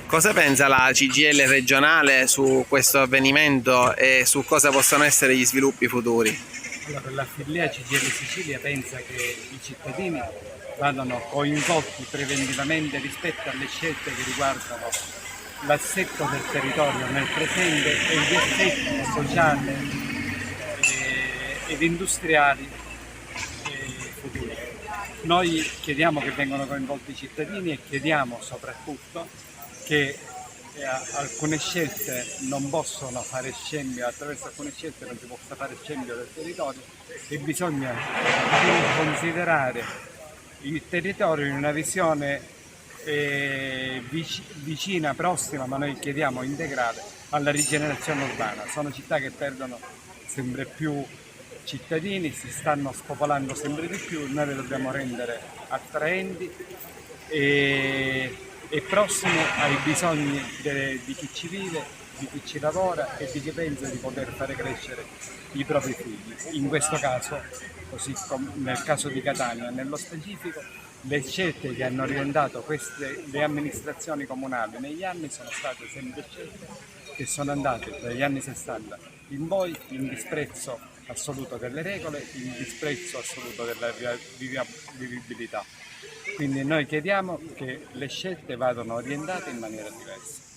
Cosa pensa la CGIL regionale su questo avvenimento e su cosa possono essere gli sviluppi futuri? Allora, la filiera CGIL Sicilia pensa che i cittadini vadano coinvolti preventivamente rispetto alle scelte che riguardano l'assetto del territorio nel presente e gli effetti sociali ed industriali futuri. Noi chiediamo che vengano coinvolti i cittadini e chiediamo soprattutto che alcune scelte non possono fare scempio, attraverso alcune scelte non si possa fare scempio del territorio e bisogna considerare il territorio in una visione vicina, prossima, ma noi chiediamo integrale alla rigenerazione urbana. Sono città che perdono sempre più cittadini, si stanno spopolando sempre di più, noi le dobbiamo rendere attraenti e prossimi ai bisogni di chi ci vive, di chi ci lavora e di chi pensa di poter fare crescere i propri figli. In questo caso, così come nel caso di Catania, nello specifico, le scelte che hanno orientato le amministrazioni comunali negli anni sono state sempre scelte che sono andate dagli anni 60 in poi in disprezzo assoluto delle regole, in disprezzo assoluto della vivibilità. Quindi noi chiediamo che le scelte vadano orientate in maniera diversa.